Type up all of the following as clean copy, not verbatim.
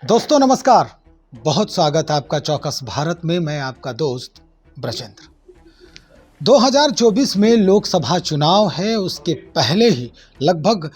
दोस्तों नमस्कार, बहुत स्वागत है आपका चौकस भारत में। मैं आपका दोस्त ब्रजेंद्र। 2024 में लोकसभा चुनाव है, उसके पहले ही लगभग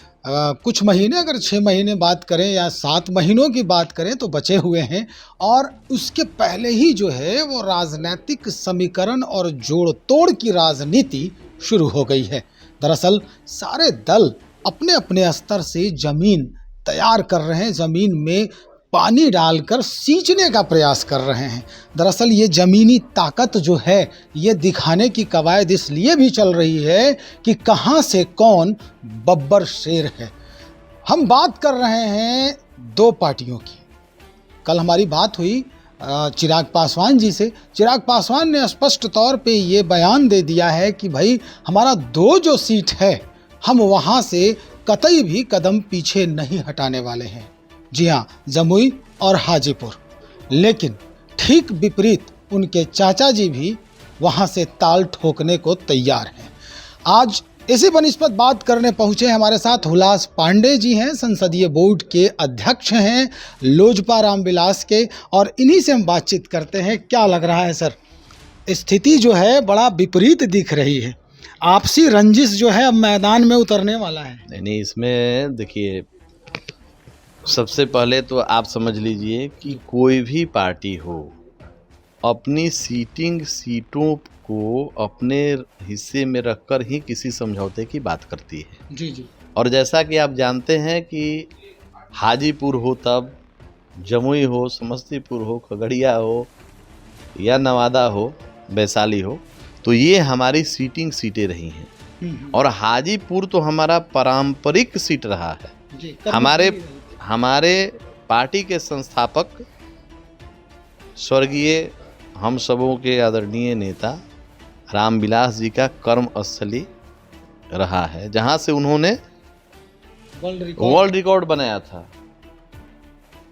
कुछ महीने, अगर 6 महीने बात करें या 7 महीनों की बात करें तो बचे हुए हैं। और उसके पहले ही जो है वो राजनीतिक समीकरण और जोड़ तोड़ की राजनीति शुरू हो गई है। दरअसल सारे दल अपने अपने स्तर से जमीन तैयार कर रहे हैं, ज़मीन में पानी डालकर सींचने का प्रयास कर रहे हैं। दरअसल ये ज़मीनी ताकत जो है ये दिखाने की कवायद इसलिए भी चल रही है कि कहाँ से कौन बब्बर शेर है। हम बात कर रहे हैं दो पार्टियों की। कल हमारी बात हुई चिराग पासवान जी से। चिराग पासवान ने स्पष्ट तौर पे ये बयान दे दिया है कि भाई हमारा 2 जो सीट है हम वहाँ से कतई भी कदम पीछे नहीं हटाने वाले हैं। जी हाँ, जमुई और हाजीपुर। लेकिन ठीक विपरीत उनके चाचा जी भी वहाँ से ताल ठोकने को तैयार हैं। आज इसी बनिस्बत बात करने पहुँचे हमारे साथ हुलास पांडे जी हैं, संसदीय बोर्ड के अध्यक्ष हैं लोजपा रामविलास के, और इन्हीं से हम बातचीत करते हैं। क्या लग रहा है सर, स्थिति जो है बड़ा विपरीत दिख रही है, आपसी रंजिश जो है अब मैदान में उतरने वाला है। नहीं, इसमें देखिए, सबसे पहले तो आप समझ लीजिए कि कोई भी पार्टी हो अपनी सीटों को अपने हिस्से में रखकर ही किसी समझौते की बात करती है। जी जी। और जैसा कि आप जानते हैं कि हाजीपुर हो तब, जमुई हो, समस्तीपुर हो, खगड़िया हो या नवादा हो, वैशाली हो, तो ये हमारी सीटें रही हैं। और हाजीपुर तो हमारा पारंपरिक सीट रहा है। जी, हमारे पार्टी के संस्थापक स्वर्गीय हम सबों के आदरणीय नेता रामविलास जी का कर्म स्थली रहा है, जहां से उन्होंने वर्ल्ड रिकॉर्ड बनाया था।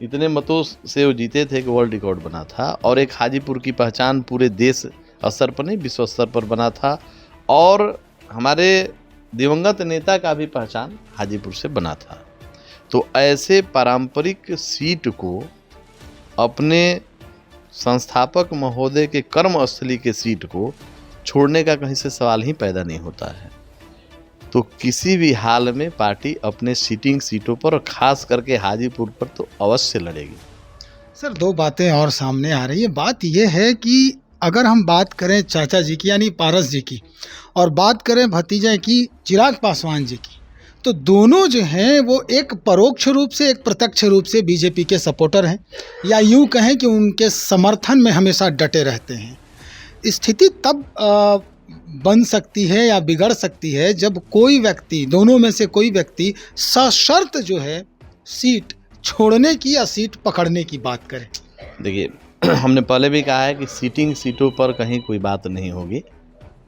इतने मतों से वो जीते थे कि वर्ल्ड रिकॉर्ड बना था। और एक हाजीपुर की पहचान पूरे देश स्तर पर नहीं, विश्व स्तर पर बना था। और हमारे दिवंगत नेता का भी पहचान हाजीपुर से बना था। तो ऐसे पारंपरिक सीट को अपने संस्थापक महोदय के कर्मस्थली के सीट को छोड़ने का कहीं से सवाल ही पैदा नहीं होता है। तो किसी भी हाल में पार्टी अपने सीटों पर, और खास करके हाजीपुर पर, तो अवश्य लड़ेगी। सर, 2 बातें और सामने आ रही है। बात यह है कि अगर हम बात करें चाचा जी की यानी पारस जी की, और बात करें भतीजा की चिराग पासवान जी की, तो दोनों जो हैं वो एक परोक्ष रूप से एक प्रत्यक्ष रूप से बीजेपी के सपोर्टर हैं, या यूँ कहें कि उनके समर्थन में हमेशा डटे रहते हैं। स्थिति तब बन सकती है या बिगड़ सकती है जब कोई व्यक्ति, दोनों में से कोई व्यक्ति सशर्त जो है सीट छोड़ने की या सीट पकड़ने की बात करे। देखिए, हमने पहले भी कहा है कि सीटों पर कहीं कोई बात नहीं होगी।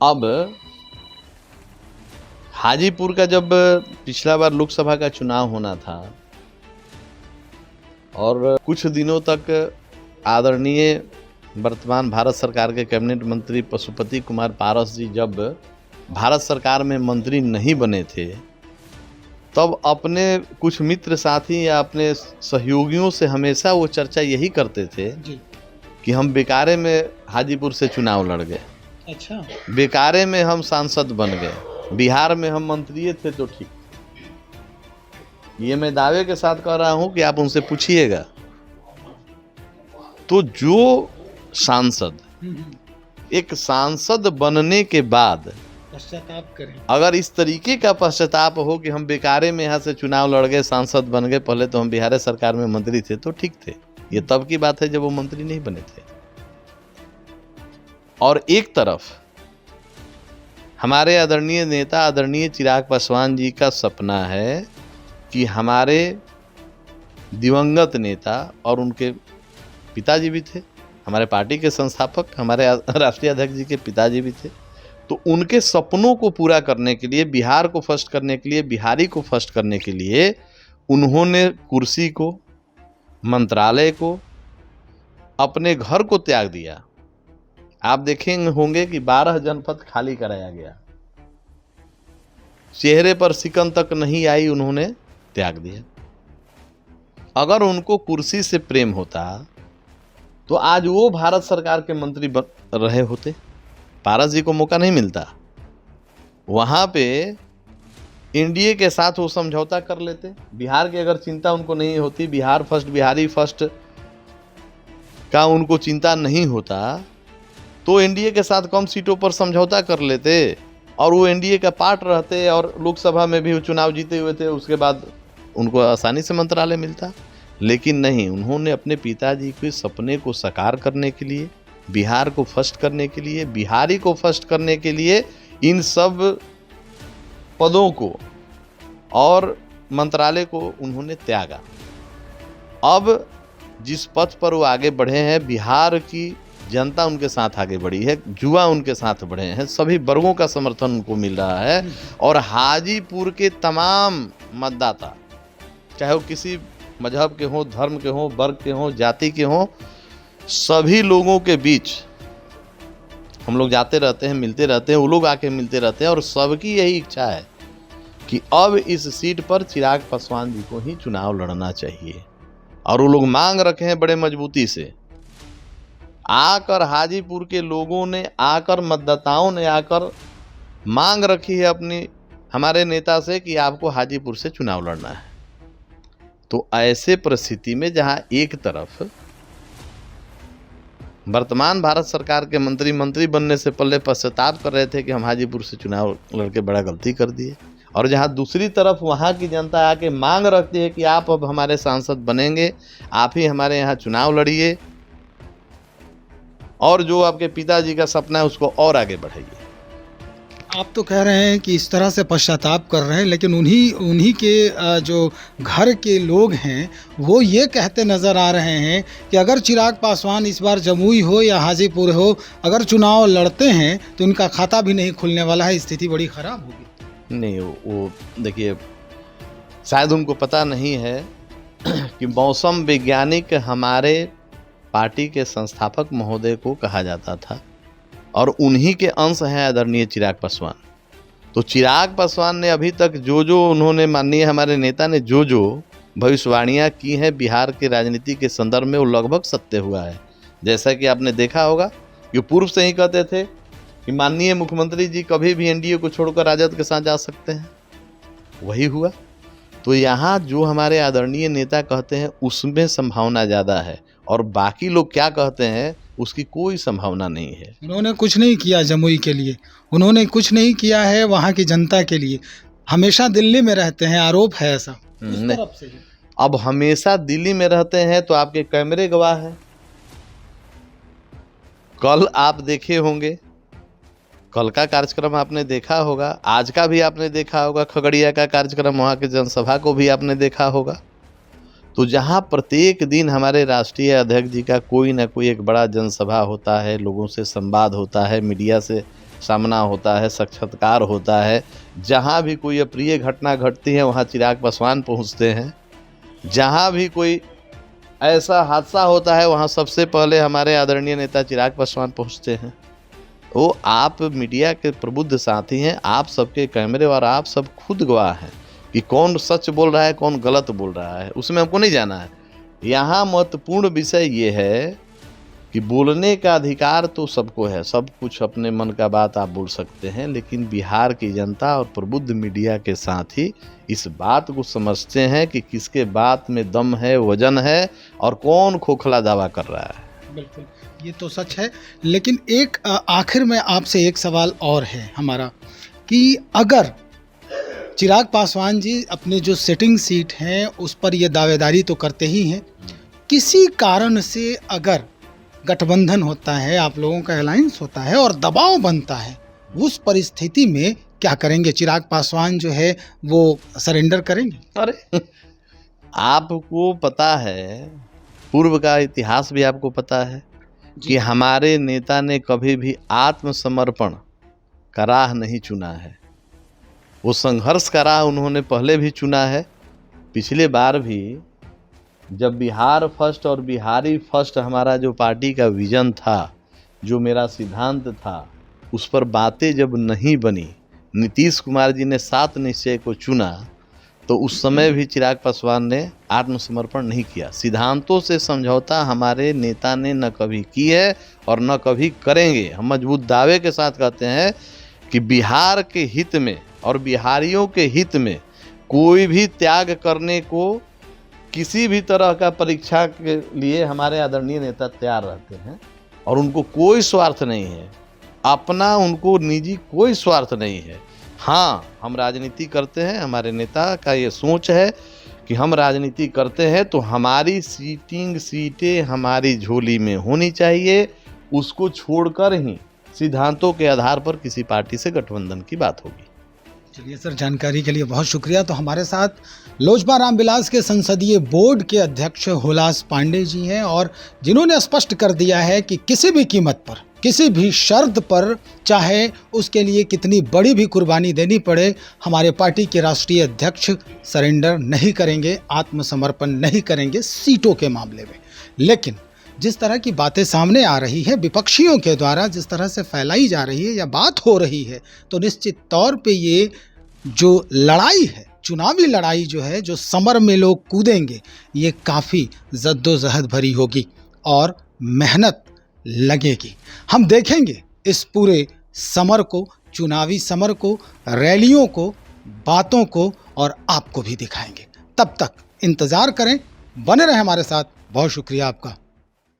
अब हाजीपुर का जब पिछला बार लोकसभा का चुनाव होना था और कुछ दिनों तक आदरणीय वर्तमान भारत सरकार के कैबिनेट मंत्री पशुपति कुमार पारस जी जब भारत सरकार में मंत्री नहीं बने थे, तब अपने कुछ मित्र साथी या अपने सहयोगियों से हमेशा वो चर्चा यही करते थे जी। कि हम बेकारे में हाजीपुर से चुनाव लड़ गए, अच्छा, बेकारे में हम सांसद बन गए, बिहार में हम मंत्री थे तो ठीक। ये मैं दावे के साथ कह रहा हूं कि आप उनसे पूछिएगा। तो जो सांसद, एक सांसद बनने के बाद पश्चाताप करें, अगर इस तरीके का पश्चाताप हो कि हम बेकारे में यहाँ से चुनाव लड़ गए, सांसद बन गए, पहले तो हम बिहार सरकार में मंत्री थे, तो ठीक थे। ये तब की बात है जब वो मंत्री नहीं बने थे। और एक तरफ हमारे आदरणीय नेता आदरणीय चिराग पासवान जी का सपना है कि हमारे दिवंगत नेता, और उनके पिताजी भी थे, हमारे पार्टी के संस्थापक, हमारे राष्ट्रीय अध्यक्ष जी के पिताजी भी थे, तो उनके सपनों को पूरा करने के लिए, बिहार को फर्स्ट करने के लिए, बिहारी को फर्स्ट करने के लिए उन्होंने कुर्सी को, मंत्रालय को, अपने घर को त्याग दिया। आप देखेंगे होंगे कि 12 जनपद खाली कराया गया, चेहरे पर सिकन तक नहीं आई, उन्होंने त्याग दिया। अगर उनको कुर्सी से प्रेम होता तो आज वो भारत सरकार के मंत्री बन रहे होते। पारस जी को मौका नहीं मिलता, वहाँ पे एनडीए के साथ वो समझौता कर लेते। बिहार की अगर चिंता उनको नहीं होती, बिहार फर्स्ट, बिहारी फर्स्ट का उनको चिंता नहीं होता, तो एनडीए के साथ कम सीटों पर समझौता कर लेते और वो एनडीए का पार्ट रहते और लोकसभा में भी चुनाव जीते हुए थे। उसके बाद उनको आसानी से मंत्रालय मिलता। लेकिन नहीं, उन्होंने अपने पिताजी के सपने को साकार करने के लिए, बिहार को फर्स्ट करने के लिए, बिहारी को फर्स्ट करने के लिए इन सब पदों को और मंत्रालय को उन्होंने त्यागा। अब जिस पथ पर वो आगे बढ़े हैं, बिहार की जनता उनके साथ आगे बढ़ी है, युवा उनके साथ बढ़े हैं, सभी वर्गों का समर्थन उनको मिल रहा है और हाजीपुर के तमाम मतदाता, चाहे वो किसी मजहब के हों, धर्म के हों, वर्ग के हों, जाति के हों, सभी लोगों के बीच हम लोग जाते रहते हैं, मिलते रहते हैं, वो लोग आके मिलते रहते हैं और सबकी यही इच्छा है कि अब इस सीट पर चिराग पासवान जी को ही चुनाव लड़ना चाहिए। और वो लोग मांग रखे हैं बड़े मजबूती से। आकर हाजीपुर के लोगों ने आकर, मतदाताओं ने आकर मांग रखी है अपनी हमारे नेता से कि आपको हाजीपुर से चुनाव लड़ना है। तो ऐसे परिस्थिति में जहां एक तरफ वर्तमान भारत सरकार के मंत्री बनने से पहले पश्चाताप कर रहे थे कि हम हाजीपुर से चुनाव लड़के बड़ा गलती कर दिए, और जहां दूसरी तरफ वहां की जनता आके मांग रखती है कि आप अब हमारे सांसद बनेंगे, आप ही हमारे यहाँ चुनाव लड़िए और जो आपके पिताजी का सपना है उसको और आगे बढ़ाइए। आप तो कह रहे हैं कि इस तरह से पश्चाताप कर रहे हैं, लेकिन उन्हीं के जो घर के लोग हैं वो ये कहते नज़र आ रहे हैं कि अगर चिराग पासवान इस बार जमुई हो या हाजीपुर हो, अगर चुनाव लड़ते हैं तो इनका खाता भी नहीं खुलने वाला है, स्थिति बड़ी ख़राब होगी। नहीं, वो देखिए, शायद उनको पता नहीं है कि मौसम वैज्ञानिक हमारे पार्टी के संस्थापक महोदय को कहा जाता था और उन्हीं के अंश हैं आदरणीय चिराग पासवान। तो चिराग पासवान ने अभी तक जो उन्होंने, माननीय हमारे नेता ने जो भविष्यवाणियाँ की हैं बिहार के राजनीति के संदर्भ में, वो लगभग सत्य हुआ है। जैसा कि आपने देखा होगा कि पूर्व से ही कहते थे कि माननीय मुख्यमंत्री जी कभी भी एनडीए को छोड़कर राजद के साथ जा सकते हैं, वही हुआ। तो यहाँ जो हमारे आदरणीय नेता कहते हैं उसमें संभावना ज़्यादा है और बाकी लोग क्या कहते हैं उसकी कोई संभावना नहीं है। उन्होंने कुछ नहीं किया जमुई के लिए, उन्होंने कुछ नहीं किया है वहाँ की जनता के लिए, हमेशा दिल्ली में रहते हैं, आरोप है ऐसा इस तरफ से। अब हमेशा दिल्ली में रहते हैं तो आपके कैमरे गवाह हैं। कल आप देखे होंगे, कल का कार्यक्रम आपने देखा होगा, आज का भी आपने देखा होगा, खगड़िया का कार्यक्रम, वहाँ के जनसभा को भी आपने देखा होगा। तो जहाँ प्रत्येक दिन हमारे राष्ट्रीय अध्यक्ष जी का कोई ना कोई एक बड़ा जनसभा होता है, लोगों से संवाद होता है, मीडिया से सामना होता है, साक्षात्कार होता है, जहाँ भी कोई अप्रिय घटना घटती है वहाँ चिराग पासवान पहुँचते हैं, जहाँ भी कोई ऐसा हादसा होता है वहाँ सबसे पहले हमारे आदरणीय नेता चिराग पासवान पहुँचते हैं। वो आप मीडिया के प्रबुद्ध साथी हैं, आप सबके कैमरे और आप सब खुद गवाह हैं कि कौन सच बोल रहा है, कौन गलत बोल रहा है, उसमें हमको नहीं जाना है। यहाँ महत्वपूर्ण विषय ये है कि बोलने का अधिकार तो सबको है, सब कुछ अपने मन का बात आप बोल सकते हैं, लेकिन बिहार की जनता और प्रबुद्ध मीडिया के साथ ही इस बात को समझते हैं कि किसके बात में दम है, वजन है और कौन खोखला दावा कर रहा है। बिल्कुल, ये तो सच है। लेकिन एक आखिर में आपसे एक सवाल और है हमारा कि अगर चिराग पासवान जी अपने जो सिटिंग सीट हैं उस पर ये दावेदारी तो करते ही हैं, किसी कारण से अगर गठबंधन होता है, आप लोगों का अलायंस होता है और दबाव बनता है, उस परिस्थिति में क्या करेंगे? चिराग पासवान जो है वो सरेंडर करेंगे? अरे आपको पता है, पूर्व का इतिहास भी आपको पता है कि हमारे नेता ने कभी भी आत्मसमर्पण का राह नहीं चुना है। वो संघर्ष का राह उन्होंने पहले भी चुना है। पिछले बार भी जब बिहार फर्स्ट और बिहारी फर्स्ट हमारा जो पार्टी का विजन था, जो मेरा सिद्धांत था, उस पर बातें जब नहीं बनी, नीतीश कुमार जी ने 7 निश्चय को चुना, तो उस समय भी चिराग पासवान ने आत्मसमर्पण नहीं किया। सिद्धांतों से समझौता हमारे नेता ने न कभी की है और न कभी करेंगे। हम मजबूत दावे के साथ कहते हैं कि बिहार के हित में और बिहारियों के हित में कोई भी त्याग करने को, किसी भी तरह का परीक्षा के लिए हमारे आदरणीय नेता तैयार रहते हैं और उनको कोई स्वार्थ नहीं है, अपना उनको निजी कोई स्वार्थ नहीं है। हाँ, हम राजनीति करते हैं, हमारे नेता का ये सोच है कि हम राजनीति करते हैं तो हमारी सीटें हमारी झोली में होनी चाहिए, उसको छोड़कर ही सिद्धांतों के आधार पर किसी पार्टी से गठबंधन की बात होगी। चलिए सर, जानकारी के लिए बहुत शुक्रिया। तो हमारे साथ लोजपा रामविलास के संसदीय बोर्ड के अध्यक्ष हुलास पांडे जी हैं और जिन्होंने स्पष्ट कर दिया है कि किसी भी कीमत पर, किसी भी शर्त पर, चाहे उसके लिए कितनी बड़ी भी कुर्बानी देनी पड़े, हमारे पार्टी के राष्ट्रीय अध्यक्ष सरेंडर नहीं करेंगे, आत्मसमर्पण नहीं करेंगे सीटों के मामले में। लेकिन जिस तरह की बातें सामने आ रही है विपक्षियों के द्वारा, जिस तरह से फैलाई जा रही है या बात हो रही है, तो निश्चित तौर पे ये जो लड़ाई है, चुनावी लड़ाई जो है, जो समर में लोग कूदेंगे, ये काफ़ी जद्दोजहद भरी होगी और मेहनत लगेगी। हम देखेंगे इस पूरे समर को, चुनावी समर को, रैलियों को, बातों को, और आपको भी दिखाएंगे। तब तक इंतज़ार करें, बने रहें हमारे साथ। बहुत शुक्रिया आपका।